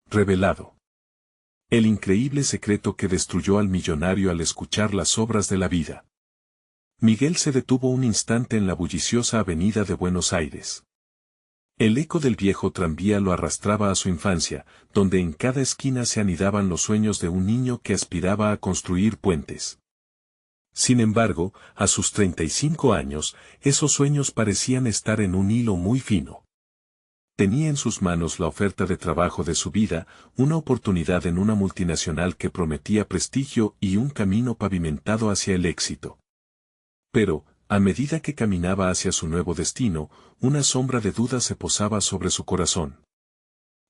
revelado. El increíble secreto que destruyó al millonario al escuchar las obras de la vida. Miguel se detuvo un instante en la bulliciosa avenida de Buenos Aires. El eco del viejo tranvía lo arrastraba a su infancia, donde en cada esquina se anidaban los sueños de un niño que aspiraba a construir puentes. Sin embargo, a sus 35 años, esos sueños parecían estar en un hilo muy fino. Tenía en sus manos la oferta de trabajo de su vida, una oportunidad en una multinacional que prometía prestigio y un camino pavimentado hacia el éxito. Pero, a medida que caminaba hacia su nuevo destino, una sombra de duda se posaba sobre su corazón.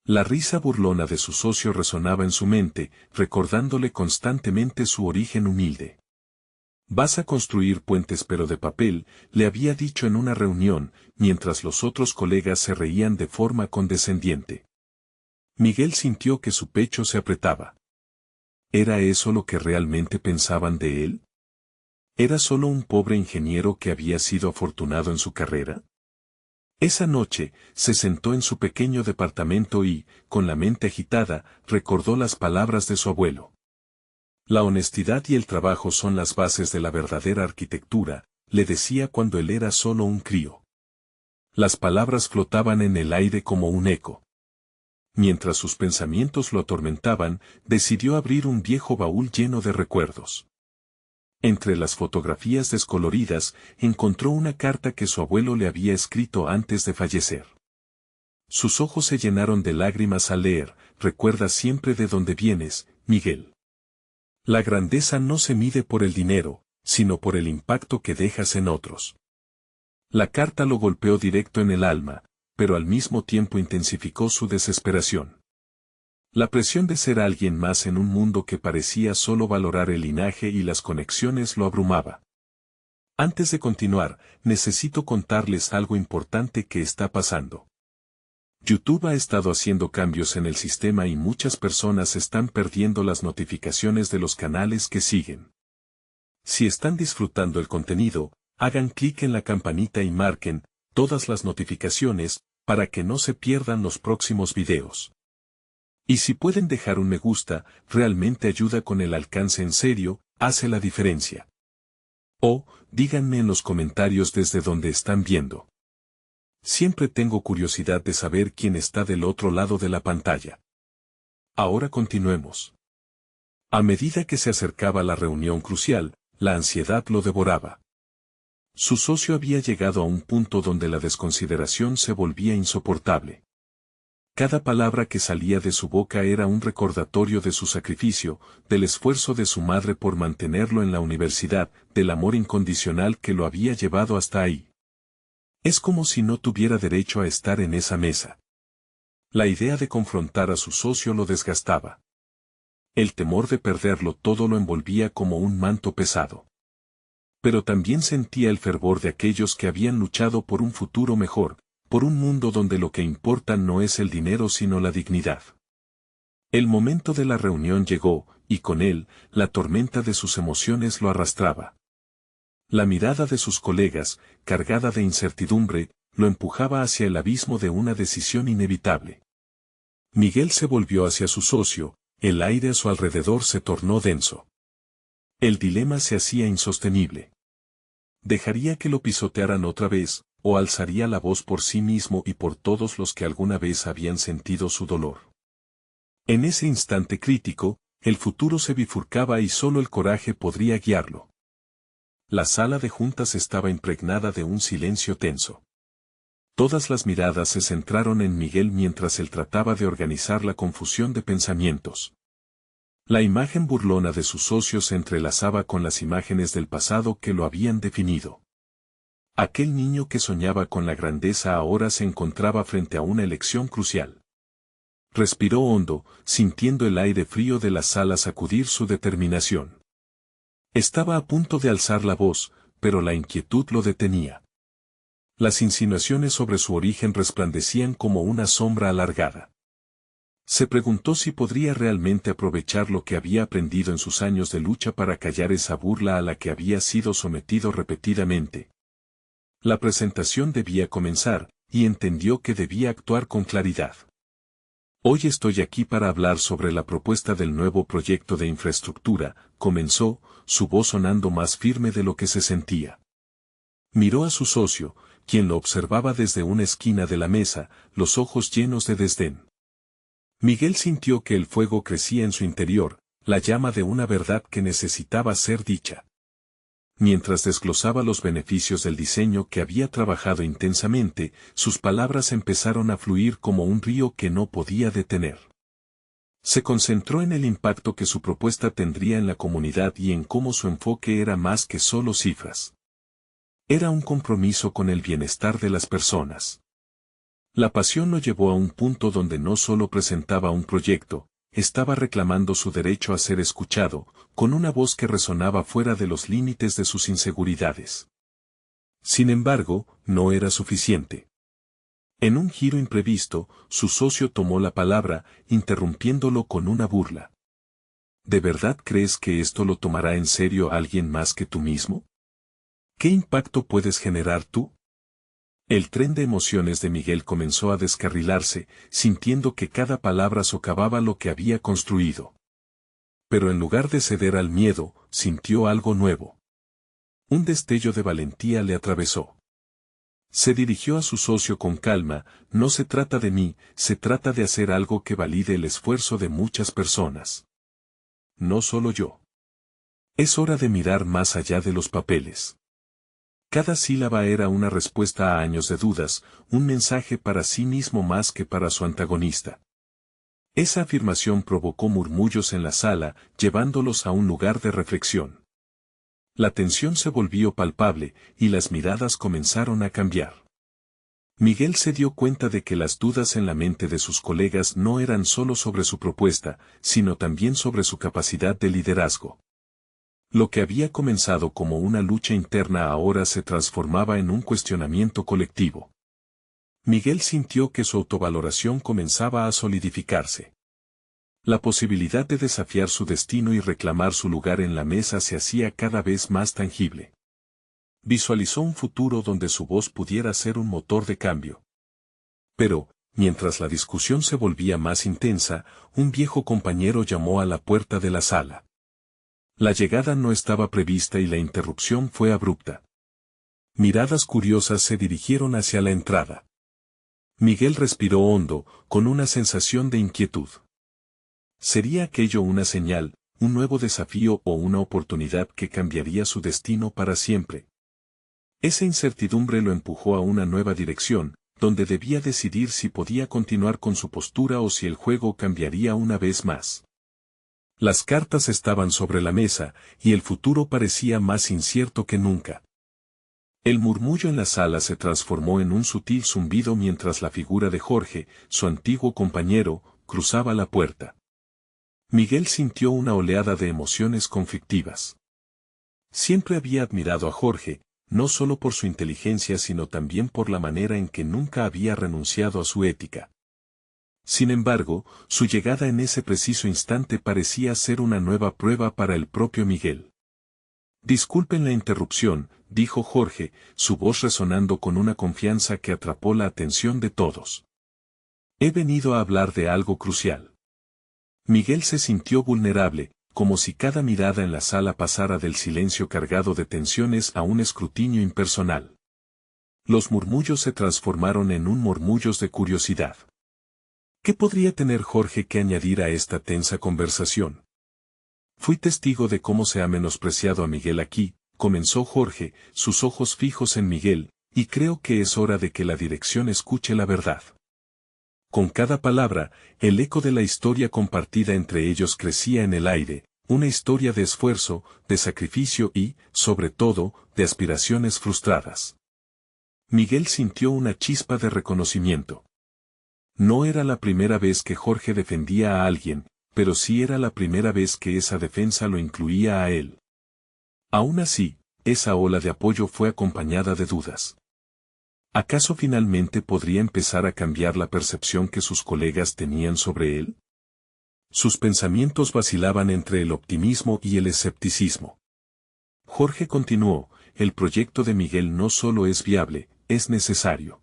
La risa burlona de su socio resonaba en su mente, recordándole constantemente su origen humilde. «Vas a construir puentes pero de papel», le había dicho en una reunión, mientras los otros colegas se reían de forma condescendiente. Miguel sintió que su pecho se apretaba. ¿Era eso lo que realmente pensaban de él? ¿Era solo un pobre ingeniero que había sido afortunado en su carrera? Esa noche, se sentó en su pequeño departamento y, con la mente agitada, recordó las palabras de su abuelo. La honestidad y el trabajo son las bases de la verdadera arquitectura, le decía cuando él era solo un crío. Las palabras flotaban en el aire como un eco. Mientras sus pensamientos lo atormentaban, decidió abrir un viejo baúl lleno de recuerdos. Entre las fotografías descoloridas, encontró una carta que su abuelo le había escrito antes de fallecer. Sus ojos se llenaron de lágrimas al leer: «Recuerda siempre de dónde vienes, Miguel. La grandeza no se mide por el dinero, sino por el impacto que dejas en otros». La carta lo golpeó directo en el alma, pero al mismo tiempo intensificó su desesperación. La presión de ser alguien más en un mundo que parecía solo valorar el linaje y las conexiones lo abrumaba. Antes de continuar, necesito contarles algo importante que está pasando. YouTube ha estado haciendo cambios en el sistema y muchas personas están perdiendo las notificaciones de los canales que siguen. Si están disfrutando el contenido, hagan clic en la campanita y marquen todas las notificaciones para que no se pierdan los próximos videos. Y si pueden dejar un me gusta, realmente ayuda con el alcance, en serio, hace la diferencia. O, díganme en los comentarios desde donde están viendo. Siempre tengo curiosidad de saber quién está del otro lado de la pantalla. Ahora continuemos. A medida que se acercaba la reunión crucial, la ansiedad lo devoraba. Su socio había llegado a un punto donde la desconsideración se volvía insoportable. Cada palabra que salía de su boca era un recordatorio de su sacrificio, del esfuerzo de su madre por mantenerlo en la universidad, del amor incondicional que lo había llevado hasta ahí. Es como si no tuviera derecho a estar en esa mesa. La idea de confrontar a su socio lo desgastaba. El temor de perderlo todo lo envolvía como un manto pesado. Pero también sentía el fervor de aquellos que habían luchado por un futuro mejor, por un mundo donde lo que importa no es el dinero sino la dignidad. El momento de la reunión llegó, y con él, la tormenta de sus emociones lo arrastraba. La mirada de sus colegas, cargada de incertidumbre, lo empujaba hacia el abismo de una decisión inevitable. Miguel se volvió hacia su socio, el aire a su alrededor se tornó denso. El dilema se hacía insostenible. ¿Dejaría que lo pisotearan otra vez, o alzaría la voz por sí mismo y por todos los que alguna vez habían sentido su dolor? En ese instante crítico, el futuro se bifurcaba y solo el coraje podría guiarlo. La sala de juntas estaba impregnada de un silencio tenso. Todas las miradas se centraron en Miguel mientras él trataba de organizar la confusión de pensamientos. La imagen burlona de su socio se entrelazaba con las imágenes del pasado que lo habían definido. Aquel niño que soñaba con la grandeza ahora se encontraba frente a una elección crucial. Respiró hondo, sintiendo el aire frío de la sala sacudir su determinación. Estaba a punto de alzar la voz, pero la inquietud lo detenía. Las insinuaciones sobre su origen resplandecían como una sombra alargada. Se preguntó si podría realmente aprovechar lo que había aprendido en sus años de lucha para callar esa burla a la que había sido sometido repetidamente. La presentación debía comenzar, y entendió que debía actuar con claridad. Hoy estoy aquí para hablar sobre la propuesta del nuevo proyecto de infraestructura, comenzó, su voz sonando más firme de lo que se sentía. Miró a su socio, quien lo observaba desde una esquina de la mesa, los ojos llenos de desdén. Miguel sintió que el fuego crecía en su interior, la llama de una verdad que necesitaba ser dicha. Mientras desglosaba los beneficios del diseño que había trabajado intensamente, sus palabras empezaron a fluir como un río que no podía detener. Se concentró en el impacto que su propuesta tendría en la comunidad y en cómo su enfoque era más que solo cifras. Era un compromiso con el bienestar de las personas. La pasión lo llevó a un punto donde no solo presentaba un proyecto, estaba reclamando su derecho a ser escuchado, con una voz que resonaba fuera de los límites de sus inseguridades. Sin embargo, no era suficiente. En un giro imprevisto, su socio tomó la palabra, interrumpiéndolo con una burla. ¿De verdad crees que esto lo tomará en serio alguien más que tú mismo? ¿Qué impacto puedes generar tú? El tren de emociones de Miguel comenzó a descarrilarse, sintiendo que cada palabra socavaba lo que había construido. Pero en lugar de ceder al miedo, sintió algo nuevo. Un destello de valentía le atravesó. Se dirigió a su socio con calma, no se trata de mí, se trata de hacer algo que valide el esfuerzo de muchas personas. No solo yo. Es hora de mirar más allá de los papeles. Cada sílaba era una respuesta a años de dudas, un mensaje para sí mismo más que para su antagonista. Esa afirmación provocó murmullos en la sala, llevándolos a un lugar de reflexión. La tensión se volvió palpable, y las miradas comenzaron a cambiar. Miguel se dio cuenta de que las dudas en la mente de sus colegas no eran solo sobre su propuesta, sino también sobre su capacidad de liderazgo. Lo que había comenzado como una lucha interna ahora se transformaba en un cuestionamiento colectivo. Miguel sintió que su autovaloración comenzaba a solidificarse. La posibilidad de desafiar su destino y reclamar su lugar en la mesa se hacía cada vez más tangible. Visualizó un futuro donde su voz pudiera ser un motor de cambio. Pero, mientras la discusión se volvía más intensa, un viejo compañero llamó a la puerta de la sala. La llegada no estaba prevista y la interrupción fue abrupta. Miradas curiosas se dirigieron hacia la entrada. Miguel respiró hondo, con una sensación de inquietud. ¿Sería aquello una señal, un nuevo desafío o una oportunidad que cambiaría su destino para siempre? Esa incertidumbre lo empujó a una nueva dirección, donde debía decidir si podía continuar con su postura o si el juego cambiaría una vez más. Las cartas estaban sobre la mesa, y el futuro parecía más incierto que nunca. El murmullo en la sala se transformó en un sutil zumbido mientras la figura de Jorge, su antiguo compañero, cruzaba la puerta. Miguel sintió una oleada de emociones conflictivas. Siempre había admirado a Jorge, no solo por su inteligencia sino también por la manera en que nunca había renunciado a su ética. Sin embargo, su llegada en ese preciso instante parecía ser una nueva prueba para el propio Miguel. Disculpen la interrupción, dijo Jorge, su voz resonando con una confianza que atrapó la atención de todos. He venido a hablar de algo crucial. Miguel se sintió vulnerable, como si cada mirada en la sala pasara del silencio cargado de tensiones a un escrutinio impersonal. Los murmullos se transformaron en un murmullos de curiosidad. ¿Qué podría tener Jorge que añadir a esta tensa conversación? Fui testigo de cómo se ha menospreciado a Miguel aquí, comenzó Jorge, sus ojos fijos en Miguel, y creo que es hora de que la dirección escuche la verdad. Con cada palabra, el eco de la historia compartida entre ellos crecía en el aire, una historia de esfuerzo, de sacrificio y, sobre todo, de aspiraciones frustradas. Miguel sintió una chispa de reconocimiento. No era la primera vez que Jorge defendía a alguien, pero sí era la primera vez que esa defensa lo incluía a él. Aún así, esa ola de apoyo fue acompañada de dudas. ¿Acaso finalmente podría empezar a cambiar la percepción que sus colegas tenían sobre él? Sus pensamientos vacilaban entre el optimismo y el escepticismo. Jorge continuó, el proyecto de Miguel no solo es viable, es necesario.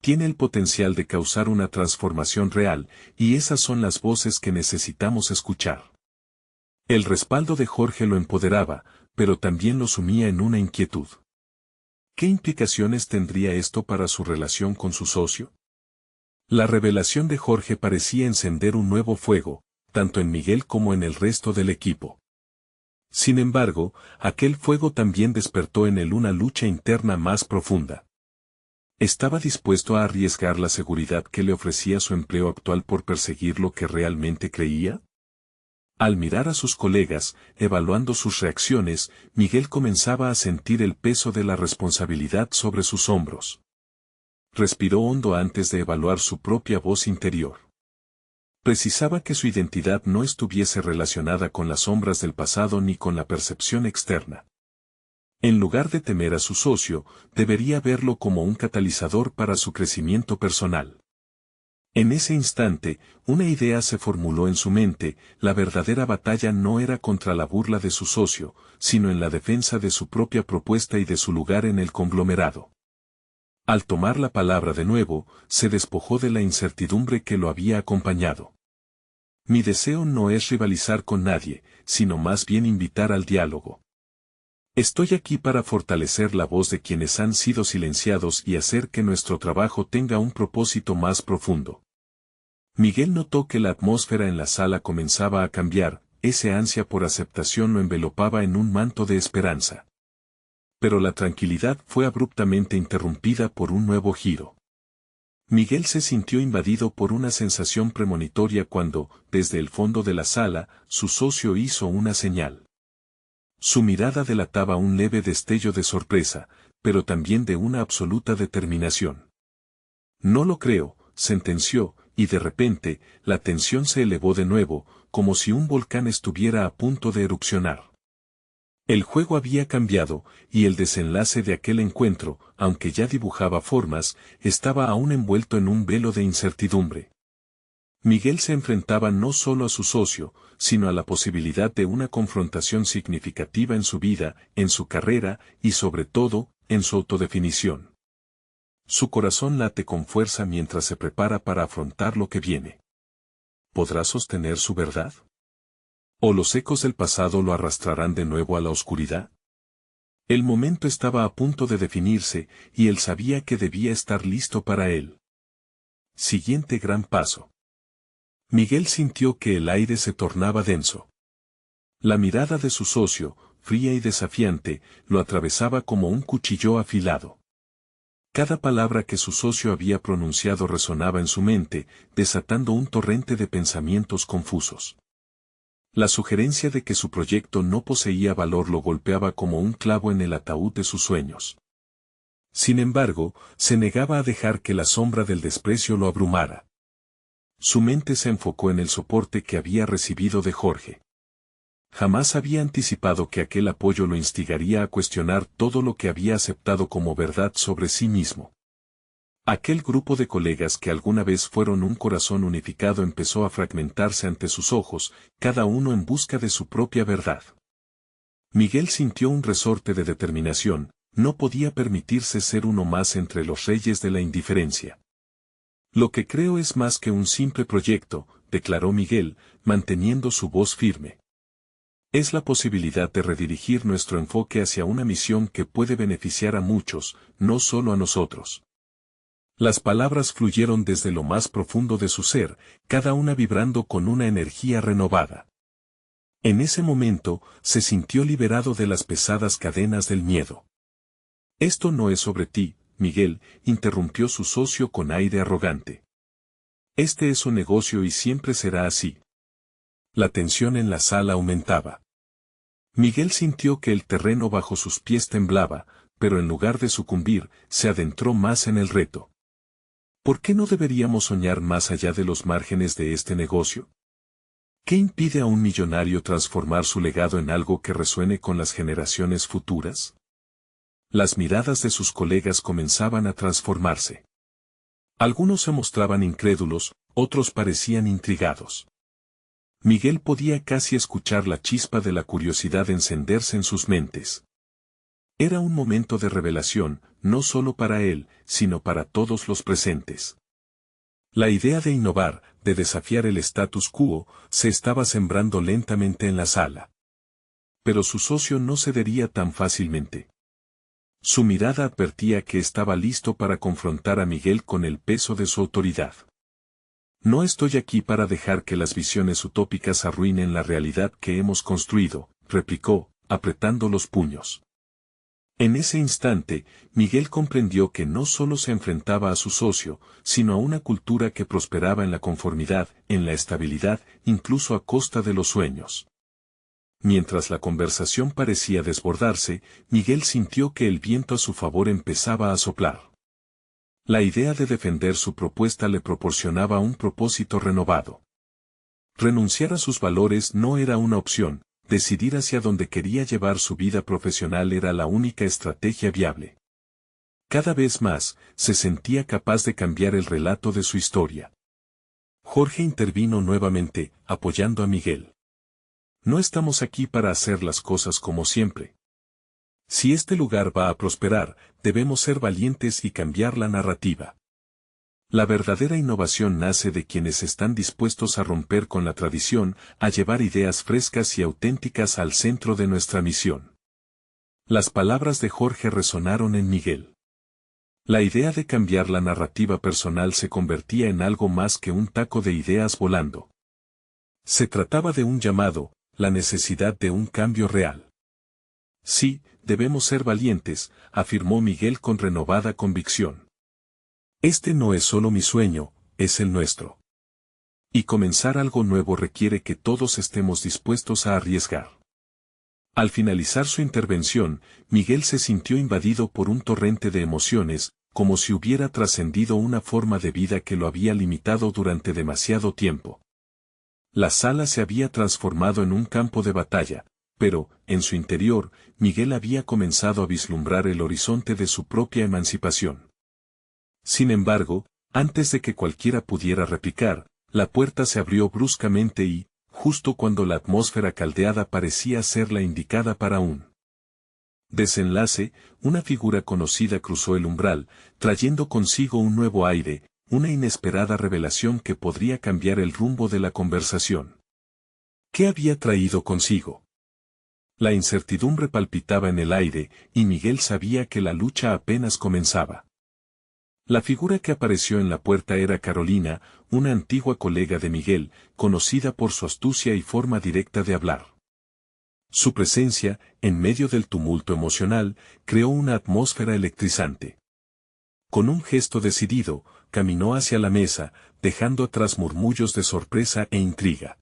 Tiene el potencial de causar una transformación real, y esas son las voces que necesitamos escuchar. El respaldo de Jorge lo empoderaba, pero también lo sumía en una inquietud. ¿Qué implicaciones tendría esto para su relación con su socio? La revelación de Jorge parecía encender un nuevo fuego, tanto en Miguel como en el resto del equipo. Sin embargo, aquel fuego también despertó en él una lucha interna más profunda. ¿Estaba dispuesto a arriesgar la seguridad que le ofrecía su empleo actual por perseguir lo que realmente creía? Al mirar a sus colegas, evaluando sus reacciones, Miguel comenzaba a sentir el peso de la responsabilidad sobre sus hombros. Respiró hondo antes de evaluar su propia voz interior. Precisaba que su identidad no estuviese relacionada con las sombras del pasado ni con la percepción externa. En lugar de temer a su socio, debería verlo como un catalizador para su crecimiento personal. En ese instante, una idea se formuló en su mente: la verdadera batalla no era contra la burla de su socio, sino en la defensa de su propia propuesta y de su lugar en el conglomerado. Al tomar la palabra de nuevo, se despojó de la incertidumbre que lo había acompañado. Mi deseo no es rivalizar con nadie, sino más bien invitar al diálogo. Estoy aquí para fortalecer la voz de quienes han sido silenciados y hacer que nuestro trabajo tenga un propósito más profundo. Miguel notó que la atmósfera en la sala comenzaba a cambiar, ese ansia por aceptación lo envelopaba en un manto de esperanza. Pero la tranquilidad fue abruptamente interrumpida por un nuevo giro. Miguel se sintió invadido por una sensación premonitoria cuando, desde el fondo de la sala, su socio hizo una señal. Su mirada delataba un leve destello de sorpresa, pero también de una absoluta determinación. No lo creo, sentenció, y de repente, la tensión se elevó de nuevo, como si un volcán estuviera a punto de erupcionar. El juego había cambiado, y el desenlace de aquel encuentro, aunque ya dibujaba formas, estaba aún envuelto en un velo de incertidumbre. Miguel se enfrentaba no solo a su socio, sino a la posibilidad de una confrontación significativa en su vida, en su carrera, y sobre todo, en su autodefinición. Su corazón late con fuerza mientras se prepara para afrontar lo que viene. ¿Podrá sostener su verdad? ¿O los ecos del pasado lo arrastrarán de nuevo a la oscuridad? El momento estaba a punto de definirse, y él sabía que debía estar listo para él. Siguiente gran paso. Miguel sintió que el aire se tornaba denso. La mirada de su socio, fría y desafiante, lo atravesaba como un cuchillo afilado. Cada palabra que su socio había pronunciado resonaba en su mente, desatando un torrente de pensamientos confusos. La sugerencia de que su proyecto no poseía valor lo golpeaba como un clavo en el ataúd de sus sueños. Sin embargo, se negaba a dejar que la sombra del desprecio lo abrumara. Su mente se enfocó en el soporte que había recibido de Jorge. Jamás había anticipado que aquel apoyo lo instigaría a cuestionar todo lo que había aceptado como verdad sobre sí mismo. Aquel grupo de colegas que alguna vez fueron un corazón unificado empezó a fragmentarse ante sus ojos, cada uno en busca de su propia verdad. Miguel sintió un resorte de determinación: no podía permitirse ser uno más entre los reyes de la indiferencia. Lo que creo es más que un simple proyecto, declaró Miguel, manteniendo su voz firme. Es la posibilidad de redirigir nuestro enfoque hacia una misión que puede beneficiar a muchos, no solo a nosotros. Las palabras fluyeron desde lo más profundo de su ser, cada una vibrando con una energía renovada. En ese momento, se sintió liberado de las pesadas cadenas del miedo. Esto no es sobre ti, Miguel, interrumpió su socio con aire arrogante. Este es un negocio y siempre será así. La tensión en la sala aumentaba. Miguel sintió que el terreno bajo sus pies temblaba, pero en lugar de sucumbir, se adentró más en el reto. ¿Por qué no deberíamos soñar más allá de los márgenes de este negocio? ¿Qué impide a un millonario transformar su legado en algo que resuene con las generaciones futuras? Las miradas de sus colegas comenzaban a transformarse. Algunos se mostraban incrédulos, otros parecían intrigados. Miguel podía casi escuchar la chispa de la curiosidad encenderse en sus mentes. Era un momento de revelación, no solo para él, sino para todos los presentes. La idea de innovar, de desafiar el status quo, se estaba sembrando lentamente en la sala. Pero su socio no cedería tan fácilmente. Su mirada advertía que estaba listo para confrontar a Miguel con el peso de su autoridad. No estoy aquí para dejar que las visiones utópicas arruinen la realidad que hemos construido, replicó, apretando los puños. En ese instante, Miguel comprendió que no solo se enfrentaba a su socio, sino a una cultura que prosperaba en la conformidad, en la estabilidad, incluso a costa de los sueños. Mientras la conversación parecía desbordarse, Miguel sintió que el viento a su favor empezaba a soplar. La idea de defender su propuesta le proporcionaba un propósito renovado. Renunciar a sus valores no era una opción, decidir hacia dónde quería llevar su vida profesional era la única estrategia viable. Cada vez más, se sentía capaz de cambiar el relato de su historia. Jorge intervino nuevamente, apoyando a Miguel. No estamos aquí para hacer las cosas como siempre. Si este lugar va a prosperar, debemos ser valientes y cambiar la narrativa. La verdadera innovación nace de quienes están dispuestos a romper con la tradición, a llevar ideas frescas y auténticas al centro de nuestra misión. Las palabras de Jorge resonaron en Miguel. La idea de cambiar la narrativa personal se convertía en algo más que un taco de ideas volando. Se trataba de un llamado, la necesidad de un cambio real. Sí, debemos ser valientes, afirmó Miguel con renovada convicción. Este no es solo mi sueño, es el nuestro. Y comenzar algo nuevo requiere que todos estemos dispuestos a arriesgar. Al finalizar su intervención, Miguel se sintió invadido por un torrente de emociones, como si hubiera trascendido una forma de vida que lo había limitado durante demasiado tiempo. La sala se había transformado en un campo de batalla, pero, en su interior, Miguel había comenzado a vislumbrar el horizonte de su propia emancipación. Sin embargo, antes de que cualquiera pudiera replicar, la puerta se abrió bruscamente y, justo cuando la atmósfera caldeada parecía ser la indicada para un desenlace, una figura conocida cruzó el umbral, trayendo consigo un nuevo aire, una inesperada revelación que podría cambiar el rumbo de la conversación. ¿Qué había traído consigo? La incertidumbre palpitaba en el aire, y Miguel sabía que la lucha apenas comenzaba. La figura que apareció en la puerta era Carolina, una antigua colega de Miguel, conocida por su astucia y forma directa de hablar. Su presencia, en medio del tumulto emocional, creó una atmósfera electrizante. Con un gesto decidido, caminó hacia la mesa, dejando atrás murmullos de sorpresa e intriga.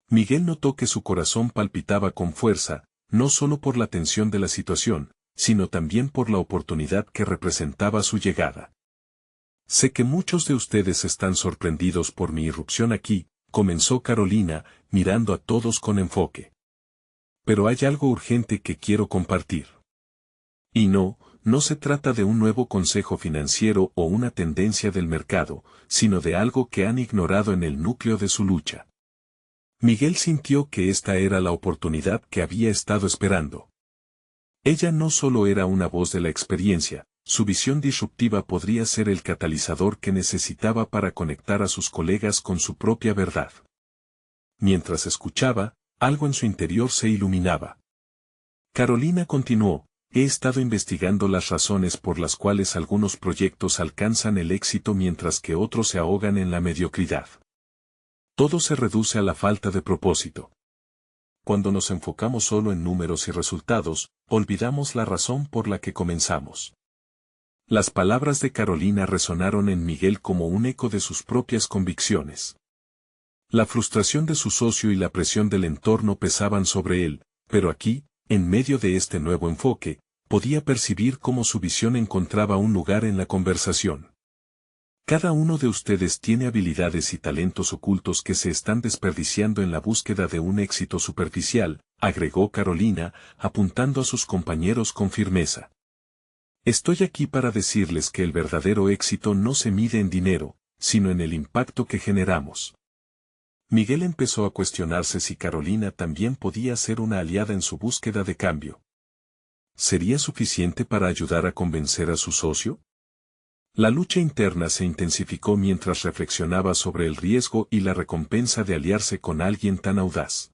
Miguel notó que su corazón palpitaba con fuerza, no solo por la tensión de la situación, sino también por la oportunidad que representaba su llegada. Sé que muchos de ustedes están sorprendidos por mi irrupción aquí, comenzó Carolina, mirando a todos con enfoque. Pero hay algo urgente que quiero compartir. Y no se trata de un nuevo consejo financiero o una tendencia del mercado, sino de algo que han ignorado en el núcleo de su lucha. Miguel sintió que esta era la oportunidad que había estado esperando. Ella no solo era una voz de la experiencia, su visión disruptiva podría ser el catalizador que necesitaba para conectar a sus colegas con su propia verdad. Mientras escuchaba, algo en su interior se iluminaba. Carolina continuó, he estado investigando las razones por las cuales algunos proyectos alcanzan el éxito mientras que otros se ahogan en la mediocridad. Todo se reduce a la falta de propósito. Cuando nos enfocamos solo en números y resultados, olvidamos la razón por la que comenzamos. Las palabras de Carolina resonaron en Miguel como un eco de sus propias convicciones. La frustración de su socio y la presión del entorno pesaban sobre él, pero aquí, en medio de este nuevo enfoque, podía percibir cómo su visión encontraba un lugar en la conversación. Cada uno de ustedes tiene habilidades y talentos ocultos que se están desperdiciando en la búsqueda de un éxito superficial, agregó Carolina, apuntando a sus compañeros con firmeza. Estoy aquí para decirles que el verdadero éxito no se mide en dinero, sino en el impacto que generamos. Miguel empezó a cuestionarse si Carolina también podía ser una aliada en su búsqueda de cambio. ¿Sería suficiente para ayudar a convencer a su socio? La lucha interna se intensificó mientras reflexionaba sobre el riesgo y la recompensa de aliarse con alguien tan audaz.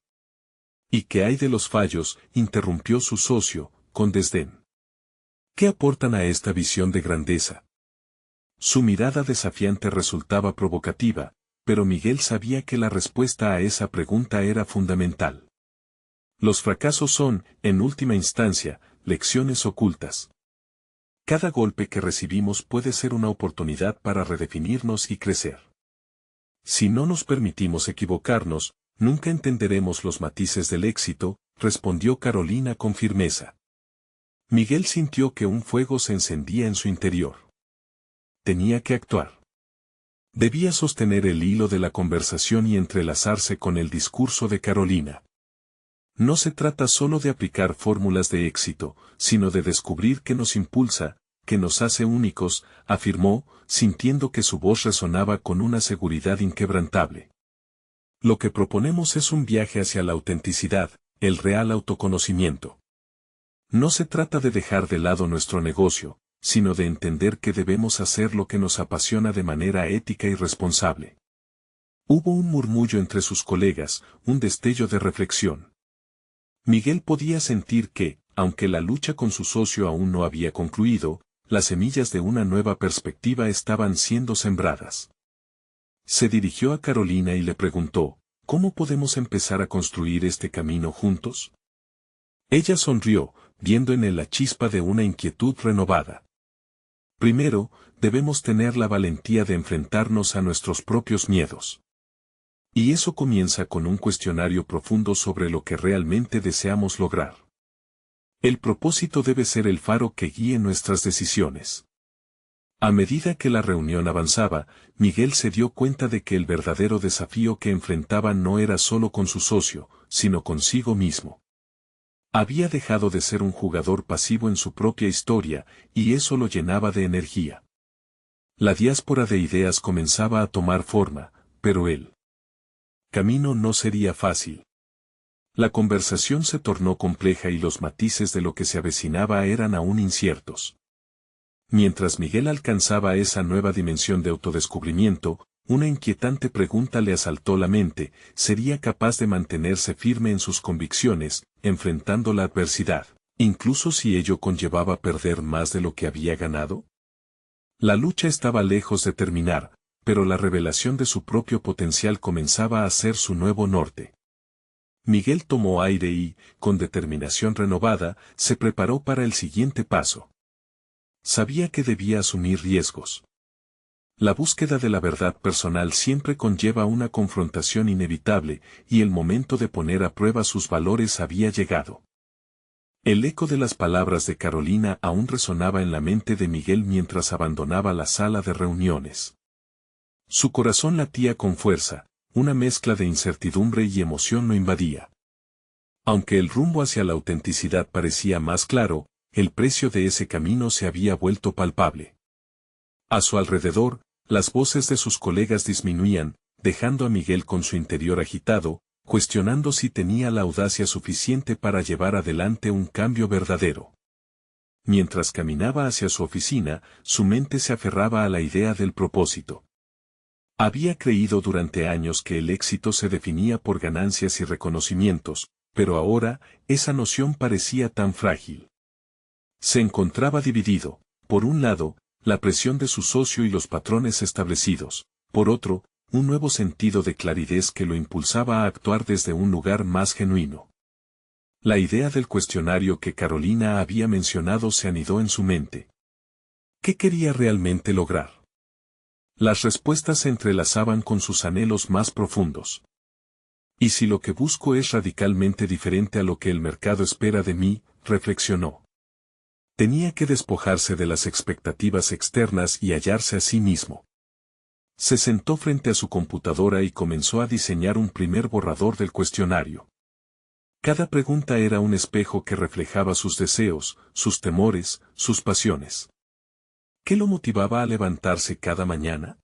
¿Y qué hay de los fallos?, interrumpió su socio, con desdén. ¿Qué aportan a esta visión de grandeza? Su mirada desafiante resultaba provocativa, pero Miguel sabía que la respuesta a esa pregunta era fundamental. Los fracasos son, en última instancia, lecciones ocultas. Cada golpe que recibimos puede ser una oportunidad para redefinirnos y crecer. Si no nos permitimos equivocarnos, nunca entenderemos los matices del éxito, respondió Carolina con firmeza. Miguel sintió que un fuego se encendía en su interior. Tenía que actuar. Debía sostener el hilo de la conversación y entrelazarse con el discurso de Carolina. No se trata solo de aplicar fórmulas de éxito, sino de descubrir qué nos impulsa, qué nos hace únicos, afirmó, sintiendo que su voz resonaba con una seguridad inquebrantable. Lo que proponemos es un viaje hacia la autenticidad, el real autoconocimiento. No se trata de dejar de lado nuestro negocio, sino de entender que debemos hacer lo que nos apasiona de manera ética y responsable. Hubo un murmullo entre sus colegas, un destello de reflexión. Miguel podía sentir que, aunque la lucha con su socio aún no había concluido, las semillas de una nueva perspectiva estaban siendo sembradas. Se dirigió a Carolina y le preguntó, ¿cómo podemos empezar a construir este camino juntos? Ella sonrió, viendo en él la chispa de una inquietud renovada. Primero, debemos tener la valentía de enfrentarnos a nuestros propios miedos. Y eso comienza con un cuestionario profundo sobre lo que realmente deseamos lograr. El propósito debe ser el faro que guíe nuestras decisiones. A medida que la reunión avanzaba, Miguel se dio cuenta de que el verdadero desafío que enfrentaba no era solo con su socio, sino consigo mismo. Había dejado de ser un jugador pasivo en su propia historia, y eso lo llenaba de energía. La diáspora de ideas comenzaba a tomar forma, pero el camino no sería fácil. La conversación se tornó compleja y los matices de lo que se avecinaba eran aún inciertos. Mientras Miguel alcanzaba esa nueva dimensión de autodescubrimiento, una inquietante pregunta le asaltó la mente: ¿sería capaz de mantenerse firme en sus convicciones, enfrentando la adversidad, incluso si ello conllevaba perder más de lo que había ganado? La lucha estaba lejos de terminar, pero la revelación de su propio potencial comenzaba a ser su nuevo norte. Miguel tomó aire y, con determinación renovada, se preparó para el siguiente paso. Sabía que debía asumir riesgos. La búsqueda de la verdad personal siempre conlleva una confrontación inevitable, y el momento de poner a prueba sus valores había llegado. El eco de las palabras de Carolina aún resonaba en la mente de Miguel mientras abandonaba la sala de reuniones. Su corazón latía con fuerza, una mezcla de incertidumbre y emoción lo invadía. Aunque el rumbo hacia la autenticidad parecía más claro, el precio de ese camino se había vuelto palpable. A su alrededor, las voces de sus colegas disminuían, dejando a Miguel con su interior agitado, cuestionando si tenía la audacia suficiente para llevar adelante un cambio verdadero. Mientras caminaba hacia su oficina, su mente se aferraba a la idea del propósito. Había creído durante años que el éxito se definía por ganancias y reconocimientos, pero ahora, esa noción parecía tan frágil. Se encontraba dividido, por un lado, la presión de su socio y los patrones establecidos, por otro, un nuevo sentido de claridad que lo impulsaba a actuar desde un lugar más genuino. La idea del cuestionario que Carolina había mencionado se anidó en su mente. ¿Qué quería realmente lograr? Las respuestas se entrelazaban con sus anhelos más profundos. ¿Y si lo que busco es radicalmente diferente a lo que el mercado espera de mí?, reflexionó. Tenía que despojarse de las expectativas externas y hallarse a sí mismo. Se sentó frente a su computadora y comenzó a diseñar un primer borrador del cuestionario. Cada pregunta era un espejo que reflejaba sus deseos, sus temores, sus pasiones. ¿Qué lo motivaba a levantarse cada mañana?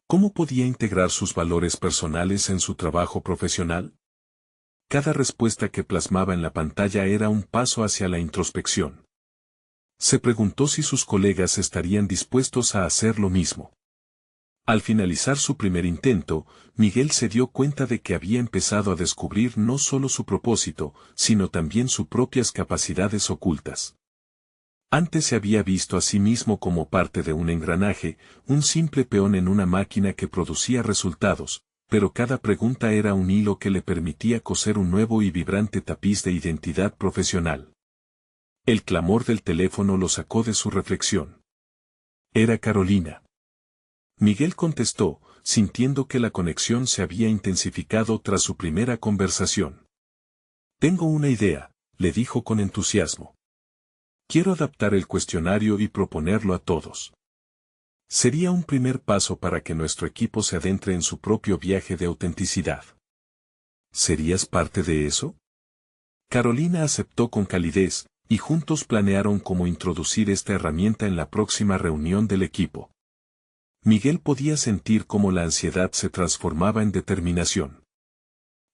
¿Cómo podía integrar sus valores personales en su trabajo profesional? Cada respuesta que plasmaba en la pantalla era un paso hacia la introspección. Se preguntó si sus colegas estarían dispuestos a hacer lo mismo. Al finalizar su primer intento, Miguel se dio cuenta de que había empezado a descubrir no solo su propósito, sino también sus propias capacidades ocultas. Antes se había visto a sí mismo como parte de un engranaje, un simple peón en una máquina que producía resultados, pero cada pregunta era un hilo que le permitía coser un nuevo y vibrante tapiz de identidad profesional. El clamor del teléfono lo sacó de su reflexión. Era Carolina. Miguel contestó, sintiendo que la conexión se había intensificado tras su primera conversación. Tengo una idea, le dijo con entusiasmo. Quiero adaptar el cuestionario y proponerlo a todos. Sería un primer paso para que nuestro equipo se adentre en su propio viaje de autenticidad. ¿Serías parte de eso? Carolina aceptó con calidez, y juntos planearon cómo introducir esta herramienta en la próxima reunión del equipo. Miguel podía sentir cómo la ansiedad se transformaba en determinación.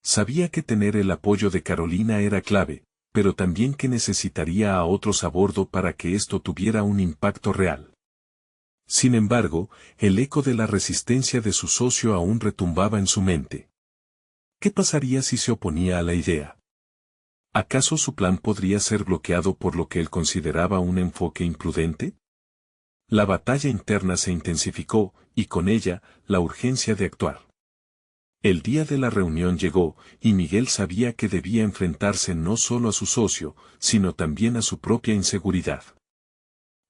Sabía que tener el apoyo de Carolina era clave, pero también que necesitaría a otros a bordo para que esto tuviera un impacto real. Sin embargo, el eco de la resistencia de su socio aún retumbaba en su mente. ¿Qué pasaría si se oponía a la idea? ¿Acaso su plan podría ser bloqueado por lo que él consideraba un enfoque imprudente? La batalla interna se intensificó, y con ella, la urgencia de actuar. El día de la reunión llegó, y Miguel sabía que debía enfrentarse no solo a su socio, sino también a su propia inseguridad.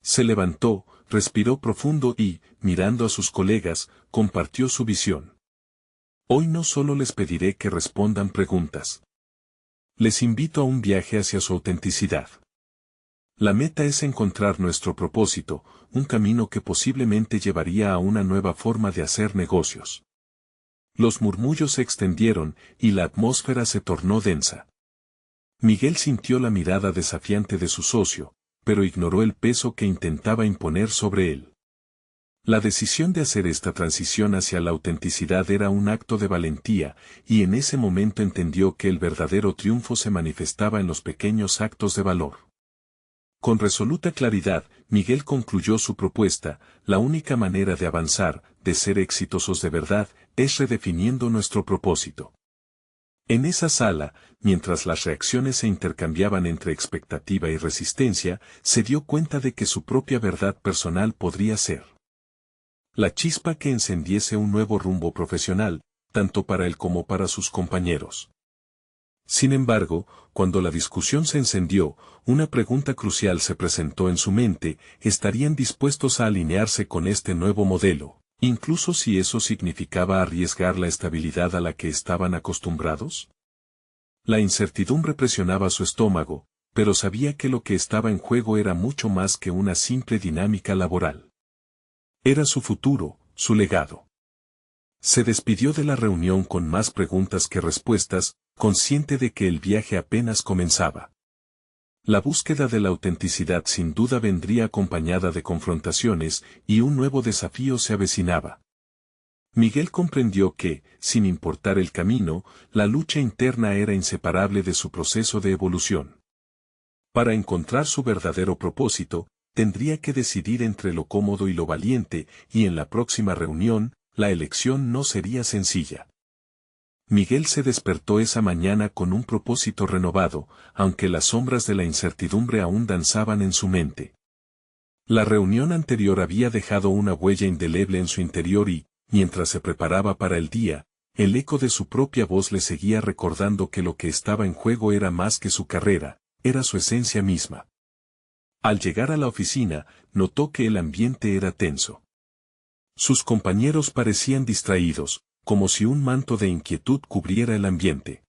Se levantó, respiró profundo y, mirando a sus colegas, compartió su visión. Hoy no solo les pediré que respondan preguntas. Les invito a un viaje hacia su autenticidad. La meta es encontrar nuestro propósito, un camino que posiblemente llevaría a una nueva forma de hacer negocios. Los murmullos se extendieron, y la atmósfera se tornó densa. Miguel sintió la mirada desafiante de su socio, pero ignoró el peso que intentaba imponer sobre él. La decisión de hacer esta transición hacia la autenticidad era un acto de valentía, y en ese momento entendió que el verdadero triunfo se manifestaba en los pequeños actos de valor. Con resoluta claridad, Miguel concluyó su propuesta: la única manera de avanzar, de ser exitosos de verdad, es redefiniendo nuestro propósito. En esa sala, mientras las reacciones se intercambiaban entre expectativa y resistencia, se dio cuenta de que su propia verdad personal podría ser la chispa que encendiese un nuevo rumbo profesional, tanto para él como para sus compañeros. Sin embargo, cuando la discusión se encendió, una pregunta crucial se presentó en su mente: ¿estarían dispuestos a alinearse con este nuevo modelo, incluso si eso significaba arriesgar la estabilidad a la que estaban acostumbrados? La incertidumbre presionaba su estómago, pero sabía que lo que estaba en juego era mucho más que una simple dinámica laboral. Era su futuro, su legado. Se despidió de la reunión con más preguntas que respuestas, consciente de que el viaje apenas comenzaba. La búsqueda de la autenticidad sin duda vendría acompañada de confrontaciones, y un nuevo desafío se avecinaba. Miguel comprendió que, sin importar el camino, la lucha interna era inseparable de su proceso de evolución. Para encontrar su verdadero propósito, tendría que decidir entre lo cómodo y lo valiente, y en la próxima reunión, la elección no sería sencilla. Miguel se despertó esa mañana con un propósito renovado, aunque las sombras de la incertidumbre aún danzaban en su mente. La reunión anterior había dejado una huella indeleble en su interior y, mientras se preparaba para el día, el eco de su propia voz le seguía recordando que lo que estaba en juego era más que su carrera, era su esencia misma. Al llegar a la oficina, notó que el ambiente era tenso. Sus compañeros parecían distraídos, como si un manto de inquietud cubriera el ambiente.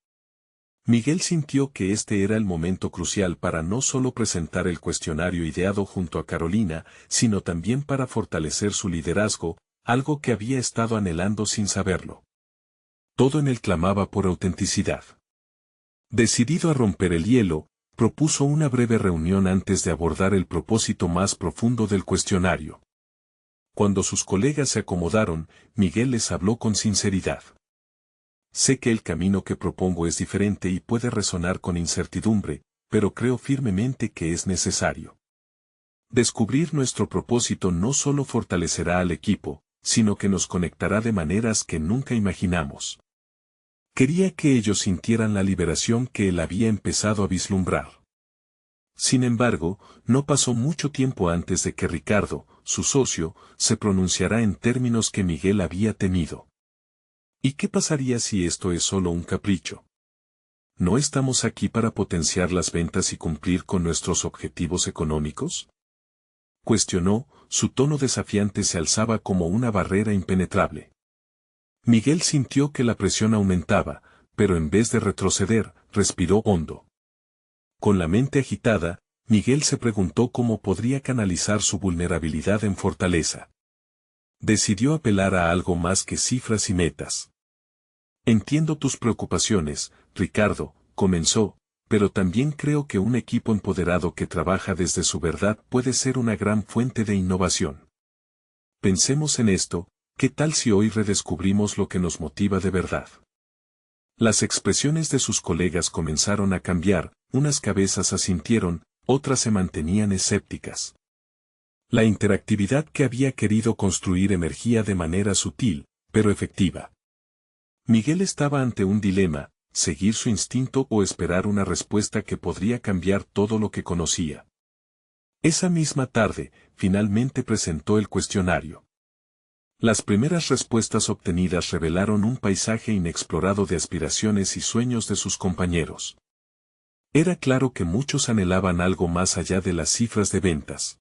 Miguel sintió que este era el momento crucial para no solo presentar el cuestionario ideado junto a Carolina, sino también para fortalecer su liderazgo, algo que había estado anhelando sin saberlo. Todo en él clamaba por autenticidad. Decidido a romper el hielo, propuso una breve reunión antes de abordar el propósito más profundo del cuestionario. Cuando sus colegas se acomodaron, Miguel les habló con sinceridad. Sé que el camino que propongo es diferente y puede resonar con incertidumbre, pero creo firmemente que es necesario. Descubrir nuestro propósito no solo fortalecerá al equipo, sino que nos conectará de maneras que nunca imaginamos. Quería que ellos sintieran la liberación que él había empezado a vislumbrar. Sin embargo, no pasó mucho tiempo antes de que Ricardo, su socio, se pronunciara en términos que Miguel había temido. ¿Y qué pasaría si esto es solo un capricho? ¿No estamos aquí para potenciar las ventas y cumplir con nuestros objetivos económicos? Cuestionó, su tono desafiante se alzaba como una barrera impenetrable. Miguel sintió que la presión aumentaba, pero en vez de retroceder, respiró hondo. Con la mente agitada, Miguel se preguntó cómo podría canalizar su vulnerabilidad en fortaleza. Decidió apelar a algo más que cifras y metas. Entiendo tus preocupaciones, Ricardo, comenzó, pero también creo que un equipo empoderado que trabaja desde su verdad puede ser una gran fuente de innovación. Pensemos en esto, ¿qué tal si hoy redescubrimos lo que nos motiva de verdad? Las expresiones de sus colegas comenzaron a cambiar, unas cabezas asintieron, otras se mantenían escépticas. La interactividad que había querido construir emergía de manera sutil, pero efectiva. Miguel estaba ante un dilema, seguir su instinto o esperar una respuesta que podría cambiar todo lo que conocía. Esa misma tarde, finalmente presentó el cuestionario. Las primeras respuestas obtenidas revelaron un paisaje inexplorado de aspiraciones y sueños de sus compañeros. Era claro que muchos anhelaban algo más allá de las cifras de ventas.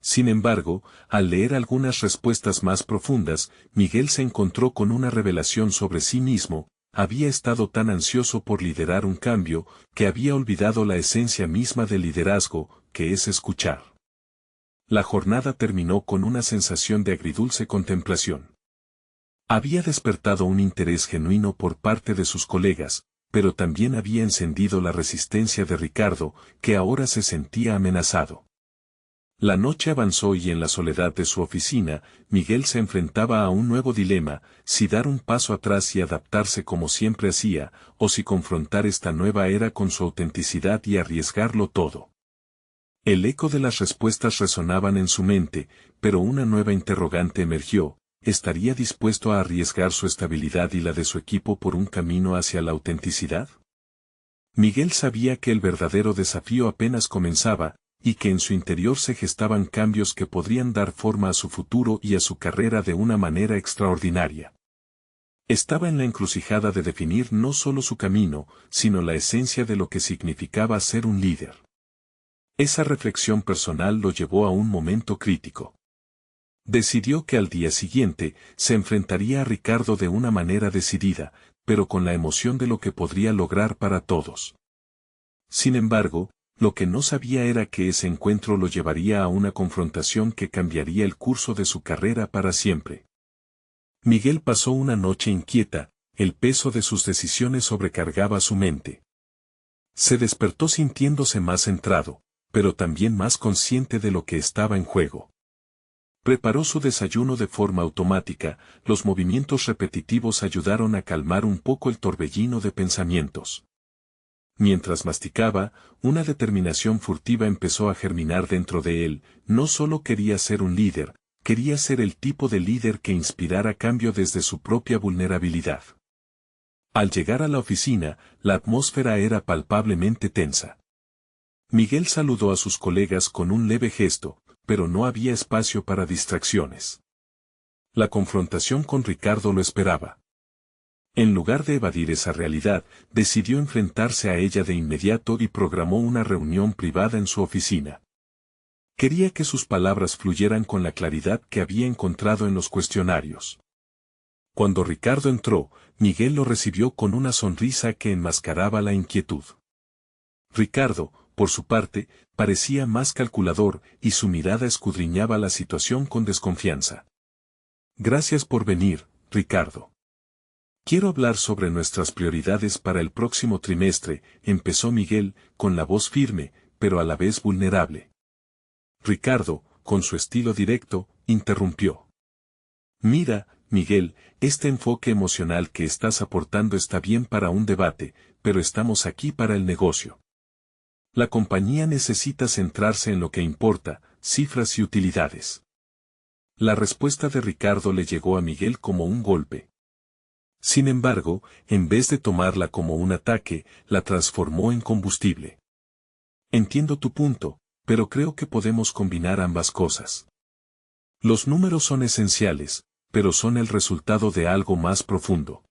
Sin embargo, al leer algunas respuestas más profundas, Miguel se encontró con una revelación sobre sí mismo. Había estado tan ansioso por liderar un cambio, que había olvidado la esencia misma del liderazgo, que es escuchar. La jornada terminó con una sensación de agridulce contemplación. Había despertado un interés genuino por parte de sus colegas, pero también había encendido la resistencia de Ricardo, que ahora se sentía amenazado. La noche avanzó y en la soledad de su oficina, Miguel se enfrentaba a un nuevo dilema, si dar un paso atrás y adaptarse como siempre hacía, o si confrontar esta nueva era con su autenticidad y arriesgarlo todo. El eco de las respuestas resonaban en su mente, pero una nueva interrogante emergió: ¿estaría dispuesto a arriesgar su estabilidad y la de su equipo por un camino hacia la autenticidad? Miguel sabía que el verdadero desafío apenas comenzaba, y que en su interior se gestaban cambios que podrían dar forma a su futuro y a su carrera de una manera extraordinaria. Estaba en la encrucijada de definir no solo su camino, sino la esencia de lo que significaba ser un líder. Esa reflexión personal lo llevó a un momento crítico. Decidió que al día siguiente se enfrentaría a Ricardo de una manera decidida, pero con la emoción de lo que podría lograr para todos. Sin embargo, lo que no sabía era que ese encuentro lo llevaría a una confrontación que cambiaría el curso de su carrera para siempre. Miguel pasó una noche inquieta, el peso de sus decisiones sobrecargaba su mente. Se despertó sintiéndose más centrado, pero también más consciente de lo que estaba en juego. Preparó su desayuno de forma automática, los movimientos repetitivos ayudaron a calmar un poco el torbellino de pensamientos. Mientras masticaba, una determinación furtiva empezó a germinar dentro de él. No solo quería ser un líder, quería ser el tipo de líder que inspirara cambio desde su propia vulnerabilidad. Al llegar a la oficina, la atmósfera era palpablemente tensa. Miguel saludó a sus colegas con un leve gesto, pero no había espacio para distracciones. La confrontación con Ricardo lo esperaba. En lugar de evadir esa realidad, decidió enfrentarse a ella de inmediato y programó una reunión privada en su oficina. Quería que sus palabras fluyeran con la claridad que había encontrado en los cuestionarios. Cuando Ricardo entró, Miguel lo recibió con una sonrisa que enmascaraba la inquietud. Ricardo, por su parte, parecía más calculador, y su mirada escudriñaba la situación con desconfianza. Gracias por venir, Ricardo. Quiero hablar sobre nuestras prioridades para el próximo trimestre, empezó Miguel, con la voz firme, pero a la vez vulnerable. Ricardo, con su estilo directo, interrumpió. Mira, Miguel, este enfoque emocional que estás aportando está bien para un debate, pero estamos aquí para el negocio. La compañía necesita centrarse en lo que importa, cifras y utilidades. La respuesta de Ricardo le llegó a Miguel como un golpe. Sin embargo, en vez de tomarla como un ataque, la transformó en combustible. Entiendo tu punto, pero creo que podemos combinar ambas cosas. Los números son esenciales, pero son el resultado de algo más profundo.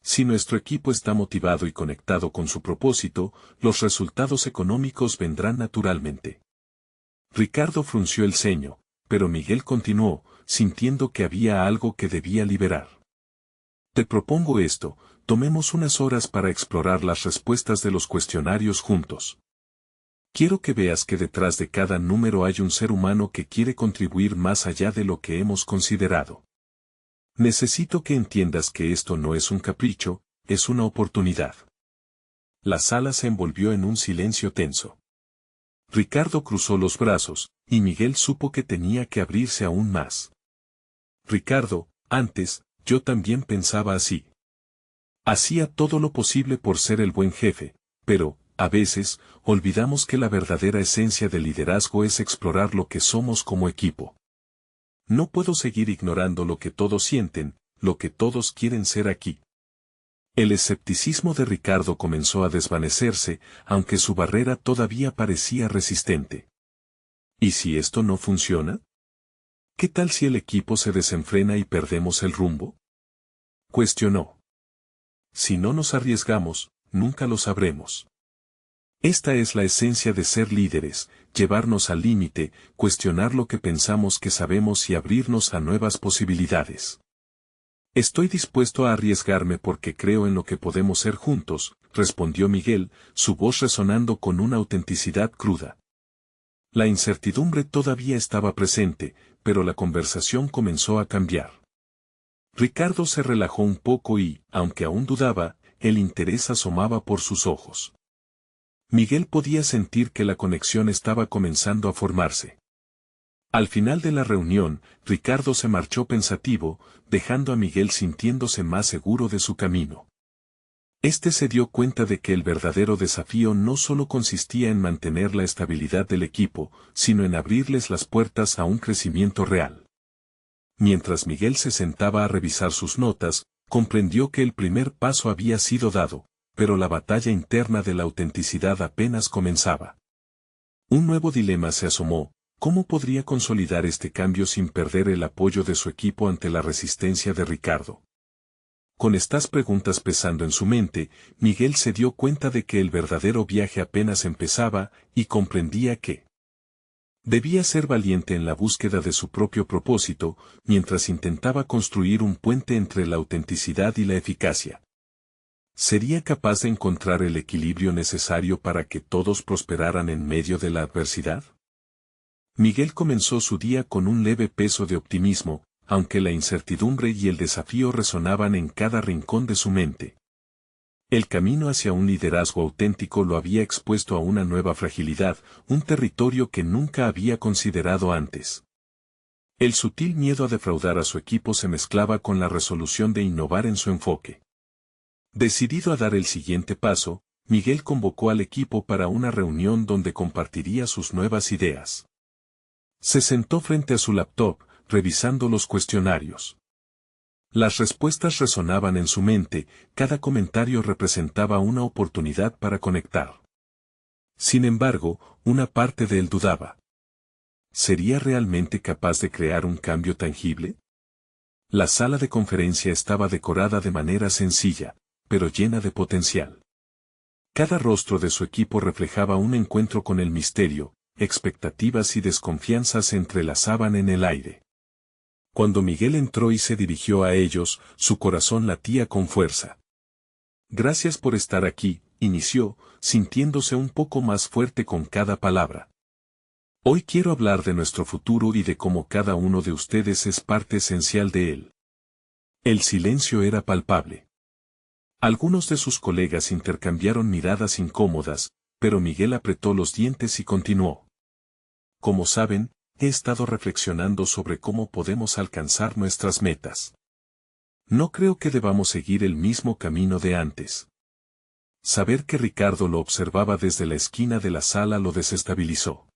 Si nuestro equipo está motivado y conectado con su propósito, los resultados económicos vendrán naturalmente. Ricardo frunció el ceño, pero Miguel continuó, sintiendo que había algo que debía liberar. Te propongo esto, tomemos unas horas para explorar las respuestas de los cuestionarios juntos. Quiero que veas que detrás de cada número hay un ser humano que quiere contribuir más allá de lo que hemos considerado. Necesito que entiendas que esto no es un capricho, es una oportunidad. La sala se envolvió en un silencio tenso. Ricardo cruzó los brazos, y Miguel supo que tenía que abrirse aún más. Ricardo, antes, yo también pensaba así. Hacía todo lo posible por ser el buen jefe, pero, a veces, olvidamos que la verdadera esencia del liderazgo es explorar lo que somos como equipo. No puedo seguir ignorando lo que todos sienten, lo que todos quieren ser aquí. El escepticismo de Ricardo comenzó a desvanecerse, aunque su barrera todavía parecía resistente. ¿Y si esto no funciona? ¿Qué tal si el equipo se desenfrena y perdemos el rumbo? Cuestionó. Si no nos arriesgamos, nunca lo sabremos. Esta es la esencia de ser líderes, llevarnos al límite, cuestionar lo que pensamos que sabemos y abrirnos a nuevas posibilidades. Estoy dispuesto a arriesgarme porque creo en lo que podemos ser juntos, respondió Miguel, su voz resonando con una autenticidad cruda. La incertidumbre todavía estaba presente, pero la conversación comenzó a cambiar. Ricardo se relajó un poco y, aunque aún dudaba, el interés asomaba por sus ojos. Miguel podía sentir que la conexión estaba comenzando a formarse. Al final de la reunión, Ricardo se marchó pensativo, dejando a Miguel sintiéndose más seguro de su camino. Este se dio cuenta de que el verdadero desafío no solo consistía en mantener la estabilidad del equipo, sino en abrirles las puertas a un crecimiento real. Mientras Miguel se sentaba a revisar sus notas, comprendió que el primer paso había sido dado, pero la batalla interna de la autenticidad apenas comenzaba. Un nuevo dilema se asomó: ¿cómo podría consolidar este cambio sin perder el apoyo de su equipo ante la resistencia de Ricardo? Con estas preguntas pesando en su mente, Miguel se dio cuenta de que el verdadero viaje apenas empezaba, y comprendía que debía ser valiente en la búsqueda de su propio propósito, mientras intentaba construir un puente entre la autenticidad y la eficacia. ¿Sería capaz de encontrar el equilibrio necesario para que todos prosperaran en medio de la adversidad? Miguel comenzó su día con un leve peso de optimismo, aunque la incertidumbre y el desafío resonaban en cada rincón de su mente. El camino hacia un liderazgo auténtico lo había expuesto a una nueva fragilidad, un territorio que nunca había considerado antes. El sutil miedo a defraudar a su equipo se mezclaba con la resolución de innovar en su enfoque. Decidido a dar el siguiente paso, Miguel convocó al equipo para una reunión donde compartiría sus nuevas ideas. Se sentó frente a su laptop, revisando los cuestionarios. Las respuestas resonaban en su mente, cada comentario representaba una oportunidad para conectar. Sin embargo, una parte de él dudaba. ¿Sería realmente capaz de crear un cambio tangible? La sala de conferencia estaba decorada de manera sencilla, pero llena de potencial. Cada rostro de su equipo reflejaba un encuentro con el misterio, expectativas y desconfianzas se entrelazaban en el aire. Cuando Miguel entró y se dirigió a ellos, su corazón latía con fuerza. Gracias por estar aquí, inició, sintiéndose un poco más fuerte con cada palabra. Hoy quiero hablar de nuestro futuro y de cómo cada uno de ustedes es parte esencial de él. El silencio era palpable. Algunos de sus colegas intercambiaron miradas incómodas, pero Miguel apretó los dientes y continuó. Como saben, he estado reflexionando sobre cómo podemos alcanzar nuestras metas. No creo que debamos seguir el mismo camino de antes. Saber que Ricardo lo observaba desde la esquina de la sala lo desestabilizó.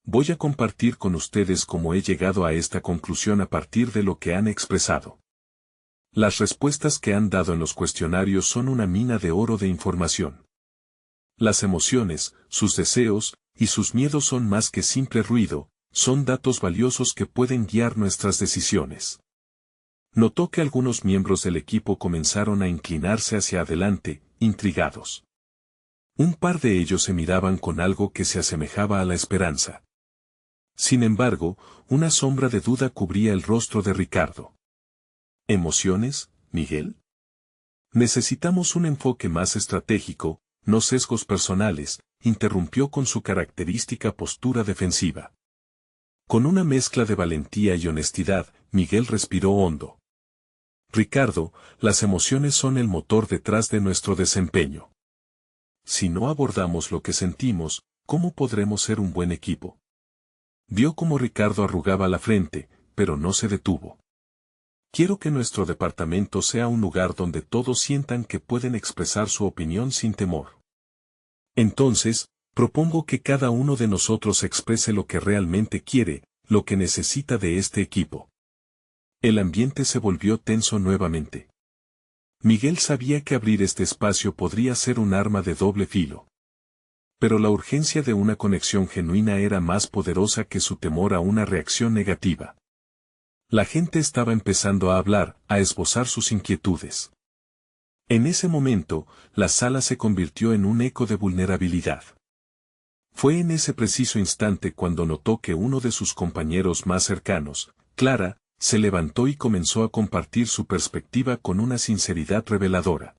Voy a compartir con ustedes cómo he llegado a esta conclusión a partir de lo que han expresado. Las respuestas que han dado en los cuestionarios son una mina de oro de información. Las emociones, sus deseos y sus miedos son más que simple ruido, son datos valiosos que pueden guiar nuestras decisiones. Notó que algunos miembros del equipo comenzaron a inclinarse hacia adelante, intrigados. Un par de ellos se miraban con algo que se asemejaba a la esperanza. Sin embargo, una sombra de duda cubría el rostro de Ricardo. ¿Emociones, Miguel? Necesitamos un enfoque más estratégico, no sesgos personales, interrumpió con su característica postura defensiva. Con una mezcla de valentía y honestidad, Miguel respiró hondo. Ricardo, las emociones son el motor detrás de nuestro desempeño. Si no abordamos lo que sentimos, ¿cómo podremos ser un buen equipo? Vio cómo Ricardo arrugaba la frente, pero no se detuvo. Quiero que nuestro departamento sea un lugar donde todos sientan que pueden expresar su opinión sin temor. Entonces, propongo que cada uno de nosotros exprese lo que realmente quiere, lo que necesita de este equipo. El ambiente se volvió tenso nuevamente. Miguel sabía que abrir este espacio podría ser un arma de doble filo. Pero la urgencia de una conexión genuina era más poderosa que su temor a una reacción negativa. La gente estaba empezando a hablar, a esbozar sus inquietudes. En ese momento, la sala se convirtió en un eco de vulnerabilidad. Fue en ese preciso instante cuando notó que uno de sus compañeros más cercanos, Clara, se levantó y comenzó a compartir su perspectiva con una sinceridad reveladora.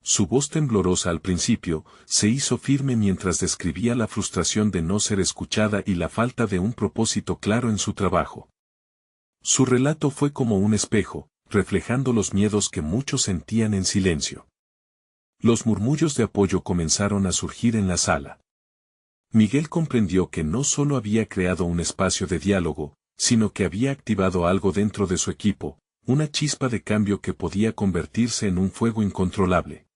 Su voz temblorosa al principio, se hizo firme mientras describía la frustración de no ser escuchada y la falta de un propósito claro en su trabajo. Su relato fue como un espejo, reflejando los miedos que muchos sentían en silencio. Los murmullos de apoyo comenzaron a surgir en la sala. Miguel comprendió que no solo había creado un espacio de diálogo, sino que había activado algo dentro de su equipo, una chispa de cambio que podía convertirse en un fuego incontrolable.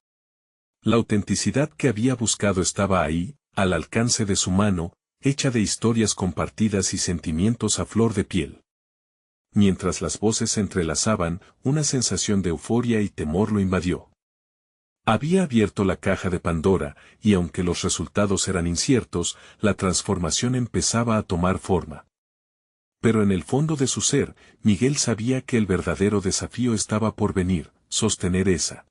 La autenticidad que había buscado estaba ahí, al alcance de su mano, hecha de historias compartidas y sentimientos a flor de piel. Mientras las voces se entrelazaban, una sensación de euforia y temor lo invadió. Había abierto la caja de Pandora, y aunque los resultados eran inciertos, la transformación empezaba a tomar forma. Pero en el fondo de su ser, Miguel sabía que el verdadero desafío estaba por venir, sostener esa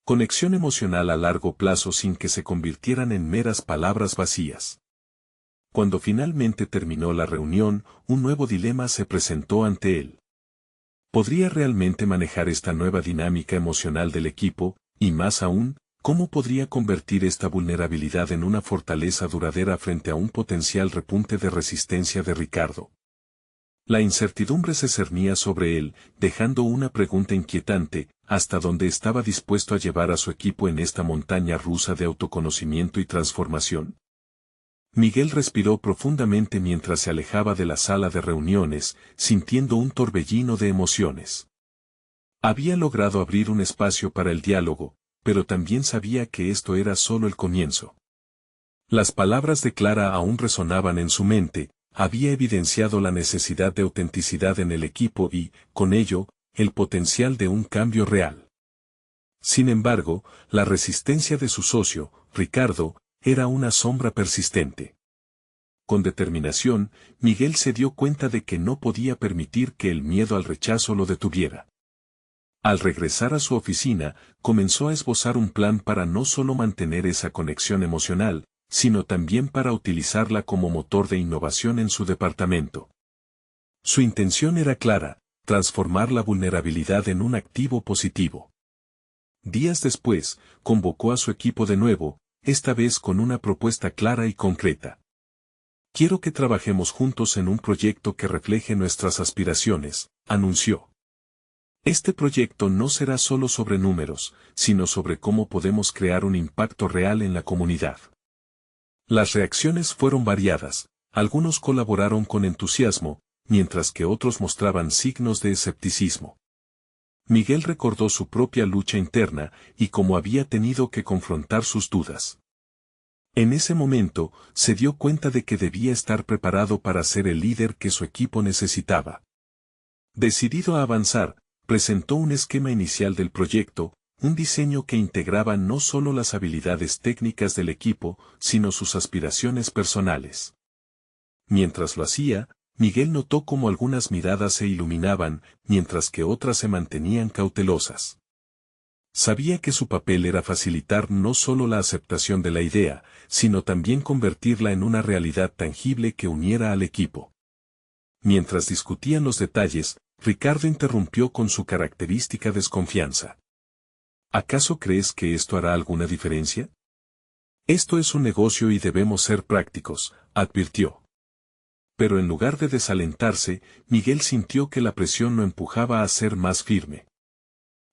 conexión emocional a largo plazo sin que se convirtieran en meras palabras vacías. Cuando finalmente terminó la reunión, un nuevo dilema se presentó ante él. ¿Podría realmente manejar esta nueva dinámica emocional del equipo, y más aún, cómo podría convertir esta vulnerabilidad en una fortaleza duradera frente a un potencial repunte de resistencia de Ricardo? La incertidumbre se cernía sobre él, dejando una pregunta inquietante: ¿hasta dónde estaba dispuesto a llevar a su equipo en esta montaña rusa de autoconocimiento y transformación? Miguel respiró profundamente mientras se alejaba de la sala de reuniones, sintiendo un torbellino de emociones. Había logrado abrir un espacio para el diálogo, pero también sabía que esto era solo el comienzo. Las palabras de Clara aún resonaban en su mente. Había evidenciado la necesidad de autenticidad en el equipo y, con ello, el potencial de un cambio real. Sin embargo, la resistencia de su socio, Ricardo, era una sombra persistente. Con determinación, Miguel se dio cuenta de que no podía permitir que el miedo al rechazo lo detuviera. Al regresar a su oficina, comenzó a esbozar un plan para no solo mantener esa conexión emocional, sino también para utilizarla como motor de innovación en su departamento. Su intención era clara: transformar la vulnerabilidad en un activo positivo. Días después, convocó a su equipo de nuevo, esta vez con una propuesta clara y concreta. Quiero que trabajemos juntos en un proyecto que refleje nuestras aspiraciones, anunció. Este proyecto no será solo sobre números, sino sobre cómo podemos crear un impacto real en la comunidad. Las reacciones fueron variadas, algunos colaboraron con entusiasmo, mientras que otros mostraban signos de escepticismo. Miguel recordó su propia lucha interna y cómo había tenido que confrontar sus dudas. En ese momento, se dio cuenta de que debía estar preparado para ser el líder que su equipo necesitaba. Decidido a avanzar, presentó un esquema inicial del proyecto, un diseño que integraba no solo las habilidades técnicas del equipo, sino sus aspiraciones personales. Mientras lo hacía, Miguel notó cómo algunas miradas se iluminaban, mientras que otras se mantenían cautelosas. Sabía que su papel era facilitar no solo la aceptación de la idea, sino también convertirla en una realidad tangible que uniera al equipo. Mientras discutían los detalles, Ricardo interrumpió con su característica desconfianza. ¿Acaso crees que esto hará alguna diferencia? Esto es un negocio y debemos ser prácticos, advirtió. Pero en lugar de desalentarse, Miguel sintió que la presión lo empujaba a ser más firme.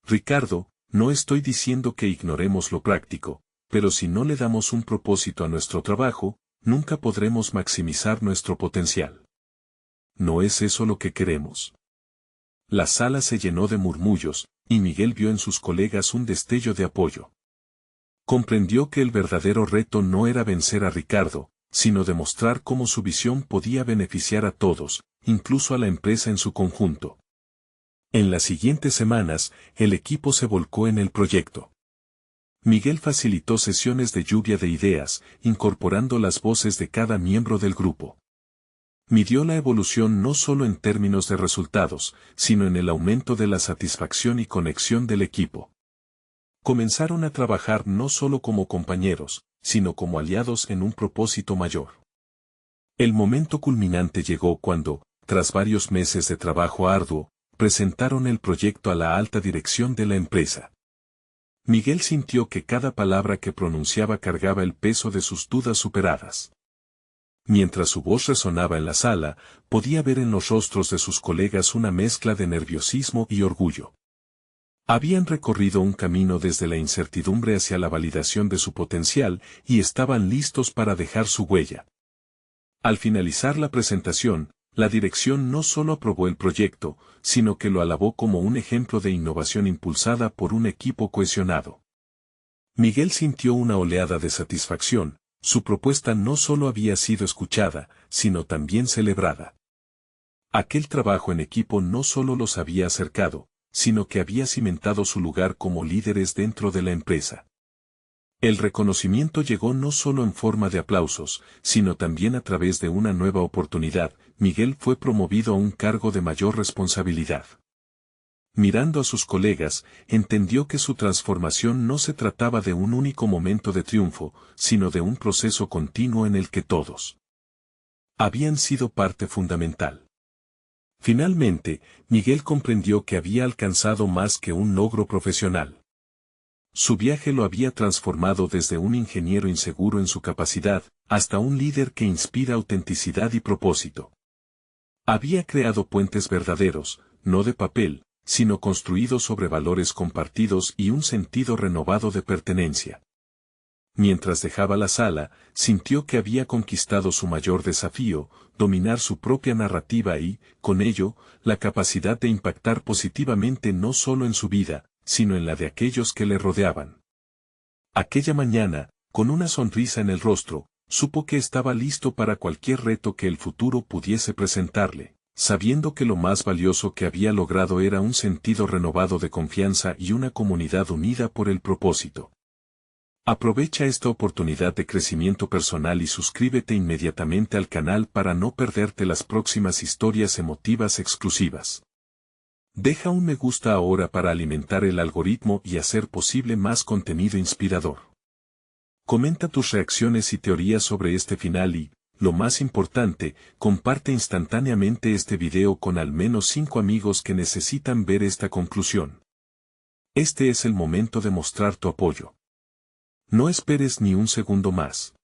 Ricardo, no estoy diciendo que ignoremos lo práctico, pero si no le damos un propósito a nuestro trabajo, nunca podremos maximizar nuestro potencial. ¿No es eso lo que queremos? La sala se llenó de murmullos, y Miguel vio en sus colegas un destello de apoyo. Comprendió que el verdadero reto no era vencer a Ricardo, sino demostrar cómo su visión podía beneficiar a todos, incluso a la empresa en su conjunto. En las siguientes semanas, el equipo se volcó en el proyecto. Miguel facilitó sesiones de lluvia de ideas, incorporando las voces de cada miembro del grupo. Midió la evolución no solo en términos de resultados, sino en el aumento de la satisfacción y conexión del equipo. Comenzaron a trabajar no solo como compañeros, sino como aliados en un propósito mayor. El momento culminante llegó cuando, tras varios meses de trabajo arduo, presentaron el proyecto a la alta dirección de la empresa. Miguel sintió que cada palabra que pronunciaba cargaba el peso de sus dudas superadas. Mientras su voz resonaba en la sala, podía ver en los rostros de sus colegas una mezcla de nerviosismo y orgullo. Habían recorrido un camino desde la incertidumbre hacia la validación de su potencial y estaban listos para dejar su huella. Al finalizar la presentación, la dirección no solo aprobó el proyecto, sino que lo alabó como un ejemplo de innovación impulsada por un equipo cohesionado. Miguel sintió una oleada de satisfacción. Su propuesta no solo había sido escuchada, sino también celebrada. Aquel trabajo en equipo no solo los había acercado, sino que había cimentado su lugar como líderes dentro de la empresa. El reconocimiento llegó no solo en forma de aplausos, sino también a través de una nueva oportunidad. Miguel fue promovido a un cargo de mayor responsabilidad. Mirando a sus colegas, entendió que su transformación no se trataba de un único momento de triunfo, sino de un proceso continuo en el que todos habían sido parte fundamental. Finalmente, Miguel comprendió que había alcanzado más que un logro profesional. Su viaje lo había transformado desde un ingeniero inseguro en su capacidad, hasta un líder que inspira autenticidad y propósito. Había creado puentes verdaderos, no de papel, sino construidos sobre valores compartidos y un sentido renovado de pertenencia. Mientras dejaba la sala, sintió que había conquistado su mayor desafío, dominar su propia narrativa y, con ello, la capacidad de impactar positivamente no solo en su vida, sino en la de aquellos que le rodeaban. Aquella mañana, con una sonrisa en el rostro, supo que estaba listo para cualquier reto que el futuro pudiese presentarle, sabiendo que lo más valioso que había logrado era un sentido renovado de confianza y una comunidad unida por el propósito. Aprovecha esta oportunidad de crecimiento personal y suscríbete inmediatamente al canal para no perderte las próximas historias emotivas exclusivas. Deja un me gusta ahora para alimentar el algoritmo y hacer posible más contenido inspirador. Comenta tus reacciones y teorías sobre este final y, lo más importante, comparte instantáneamente este video con al menos 5 amigos que necesitan ver esta conclusión. Este es el momento de mostrar tu apoyo. No esperes ni un segundo más.